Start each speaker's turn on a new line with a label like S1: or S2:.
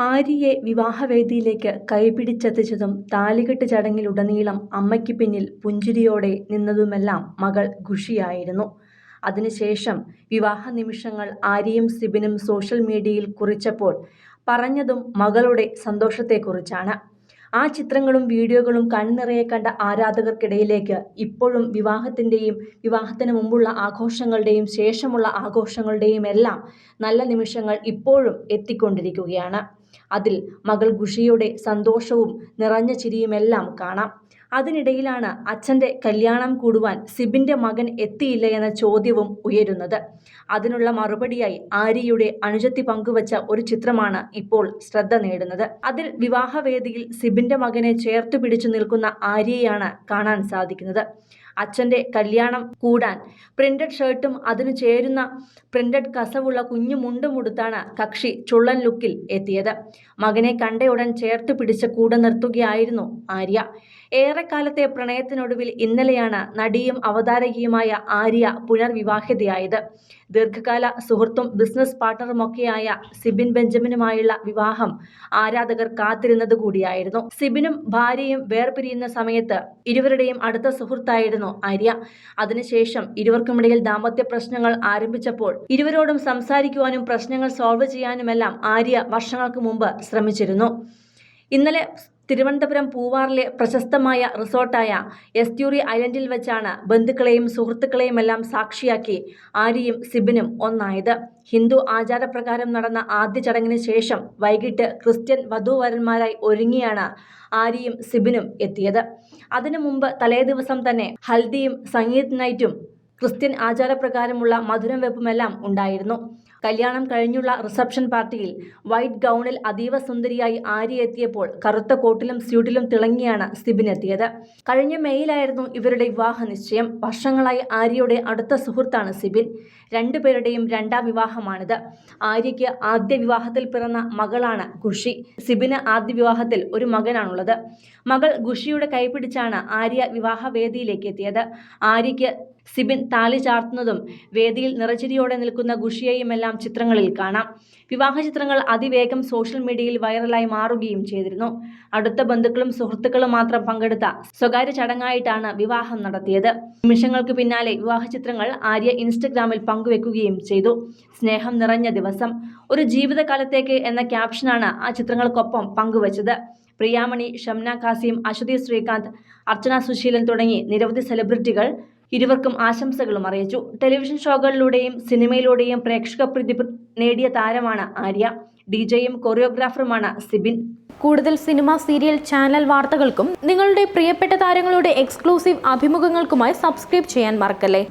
S1: ആര്യയെ വിവാഹവേദിയിലേക്ക് കൈപിടിച്ചെത്തിച്ചതും താലികെട്ട് ചടങ്ങിലുടനീളം അമ്മയ്ക്ക് പിന്നിൽ പുഞ്ചിരിയോടെ നിന്നതുമെല്ലാം മകൾ ഖുഷിയായിരുന്നു. അതിനുശേഷം വിവാഹ നിമിഷങ്ങൾ ആര്യയും സിബിനും സോഷ്യൽ മീഡിയയിൽ കുറിച്ചപ്പോൾ പറഞ്ഞതും മകളുടെ സന്തോഷത്തെക്കുറിച്ചാണ്. ആ ചിത്രങ്ങളും വീഡിയോകളും കൺനിറയെ കണ്ട ആരാധകർക്കിടയിലേക്ക് ഇപ്പോഴും വിവാഹത്തിൻ്റെയും വിവാഹത്തിന് മുമ്പുള്ള ആഘോഷങ്ങളുടെയും ശേഷമുള്ള ആഘോഷങ്ങളുടെയും എല്ലാം നല്ല നിമിഷങ്ങൾ ഇപ്പോഴും എത്തിക്കൊണ്ടിരിക്കുകയാണ്. അതിൽ മകൾ ഖുഷിയുടെ സന്തോഷവും നിറഞ്ഞ ചിരിയുമെല്ലാം കാണാം. അതിനിടയിലാണ് അച്ഛൻ്റെ കല്യാണം കൂടുവാൻ സിബിൻ്റെ മകൻ എത്തിയില്ല എന്ന ചോദ്യവും ഉയരുന്നത്. അതിനുള്ള മറുപടിയായി ആര്യയുടെ അനുജത്തി പങ്കുവച്ച ഒരു ചിത്രമാണ് ഇപ്പോൾ ശ്രദ്ധ നേടുന്നത്. അതിൽ വിവാഹവേദിയിൽ സിബിൻ്റെ മകനെ ചേർത്തു പിടിച്ചു നിൽക്കുന്ന ആര്യയെയാണ് കാണാൻ സാധിക്കുന്നത്. അച്ഛൻ്റെ കല്യാണം കൂടാൻ പ്രിന്റഡ് ഷർട്ടും അതിനു ചേരുന്ന പ്രിന്റഡ് കസവുള്ള കുഞ്ഞു മുണ്ടും ഉടുത്താണ് കക്ഷി ചുള്ളൻ ലുക്കിൽ എത്തിയത്. മകനെ കണ്ടയുടൻ ചേർത്ത് പിടിച്ച് കൂടെ നിർത്തുകയായിരുന്നു ആര്യ. ഏറെക്കാലത്തെ പ്രണയത്തിനൊടുവിൽ ഇന്നലെയാണ് നടിയും അവതാരകയുമായ ആര്യ പുനർവിവാഹിതയായത്. ദീർഘകാല സുഹൃത്തും ബിസിനസ് പാർട്ണറുമൊക്കെയായ സിബിൻ ബെഞ്ചമിനുമായുള്ള വിവാഹം ആരാധകർ കാത്തിരുന്നത് കൂടിയായിരുന്നു. സിബിനും ഭാര്യയും വേർപിരിയുന്ന സമയത്ത് ഇരുവരുടെയും അടുത്ത സുഹൃത്തായിരുന്നു ആര്യ. അതിനുശേഷം ഇരുവർക്കുമിടയിൽ ദാമ്പത്യ പ്രശ്നങ്ങൾ ആരംഭിച്ചപ്പോൾ ഇരുവരോടും സംസാരിക്കുവാനും പ്രശ്നങ്ങൾ സോൾവ് ചെയ്യാനുമെല്ലാം ആര്യ വർഷങ്ങൾക്ക് മുമ്പ് ശ്രമിച്ചിരുന്നു. ഇന്നലെ തിരുവനന്തപുരം പൂവാറിലെ പ്രശസ്തമായ റിസോർട്ടായ എസ്റ്യൂറി ഐലൻഡിൽ വെച്ചാണ് ബന്ധുക്കളെയും സുഹൃത്തുക്കളെയുമെല്ലാം സാക്ഷിയാക്കി ആര്യയും സിബിനും ഒന്നായത്. ഹിന്ദു ആചാരപ്രകാരം നടന്ന ആദ്യ ചടങ്ങിന് ശേഷം വൈകിട്ട് ക്രിസ്ത്യൻ വധൂവരന്മാരായി ഒരുങ്ങിയാണ് ആര്യയും സിബിനും എത്തിയത്. അതിനു മുമ്പ് തലേദിവസം തന്നെ ഹൽദിയും സംഗീത് നൈറ്റും ക്രിസ്ത്യൻ ആചാരപ്രകാരമുള്ള മധുരം വെപ്പുമെല്ലാം ഉണ്ടായിരുന്നു. കല്യാണം കഴിഞ്ഞുള്ള റിസപ്ഷൻ പാർട്ടിയിൽ വൈറ്റ് ഗൗണിൽ അതീവ സുന്ദരിയായി ആര്യ എത്തിയപ്പോൾ കറുത്ത കോട്ടിലും സ്യൂട്ടിലും തിളങ്ങിയാണ് സിബിൻ എത്തിയത്. കഴിഞ്ഞ മെയ്യിലായിരുന്നു ഇവരുടെ വിവാഹ നിശ്ചയം. വർഷങ്ങളായി ആര്യയുടെ അടുത്ത സുഹൃത്താണ് സിബിൻ. രണ്ടുപേരുടെയും രണ്ടാം വിവാഹമാണിത്. ആര്യയ്ക്ക് ആദ്യ വിവാഹത്തിൽ പിറന്ന മകളാണ് ഖുഷി. സിബിന് ആദ്യ വിവാഹത്തിൽ ഒരു മകനാണുള്ളത്. മകൾ ഖുഷിയുടെ കൈപിടിച്ചാണ് ആര്യ വിവാഹവേദിയിലേക്ക് എത്തിയത്. ആര്യയ്ക്ക് സിബിൻ താലി ചാർത്തുന്നതും വേദിയിൽ നിറചിരിയോടെ നിൽക്കുന്ന ഖുഷിയെയുമെല്ലാം ചിത്രങ്ങളിൽ കാണാം. വിവാഹ ചിത്രങ്ങൾ അതിവേഗം സോഷ്യൽ മീഡിയയിൽ വൈറലായി മാറുകയും ചെയ്തിരുന്നു. അടുത്ത ബന്ധുക്കളും സുഹൃത്തുക്കളും മാത്രം പങ്കെടുത്ത സ്വകാര്യ ചടങ്ങായിട്ടാണ് വിവാഹം നടത്തിയത്. നിമിഷങ്ങൾക്ക് പിന്നാലെ വിവാഹ ചിത്രങ്ങൾ ആര്യ ഇൻസ്റ്റഗ്രാമിൽ പങ്കുവെക്കുകയും ചെയ്തു. സ്നേഹം നിറഞ്ഞ ദിവസം, ഒരു ജീവിതകാലത്തേക്ക് എന്ന ക്യാപ്ഷനാണ് ആ ചിത്രങ്ങൾക്കൊപ്പം പങ്കുവച്ചത്. പ്രിയാമണി, ഷംന കാസിം, അശ്വതി ശ്രീകാന്ത്, അർച്ചന സുശീലൻ തുടങ്ങി നിരവധി സെലിബ്രിറ്റികൾ ഇരുവർക്കും ആശംസകളും അറിയിച്ചു. ടെലിവിഷൻ ഷോകളിലൂടെയും സിനിമയിലൂടെയും പ്രേക്ഷക പ്രീതി നേടിയ താരമാണ് ആര്യ. ഡിജയും കൊറിയോഗ്രാഫറുമാണ് സിബിൻ.
S2: കൂടുതൽ സിനിമ, സീരിയൽ, ചാനൽ വാർത്തകൾക്കും നിങ്ങളുടെ പ്രിയപ്പെട്ട താരങ്ങളുടെ എക്സ്ക്ലൂസീവ് അഭിമുഖങ്ങൾക്കുമായി സബ്സ്ക്രൈബ് ചെയ്യാൻ മറക്കല്ലേ.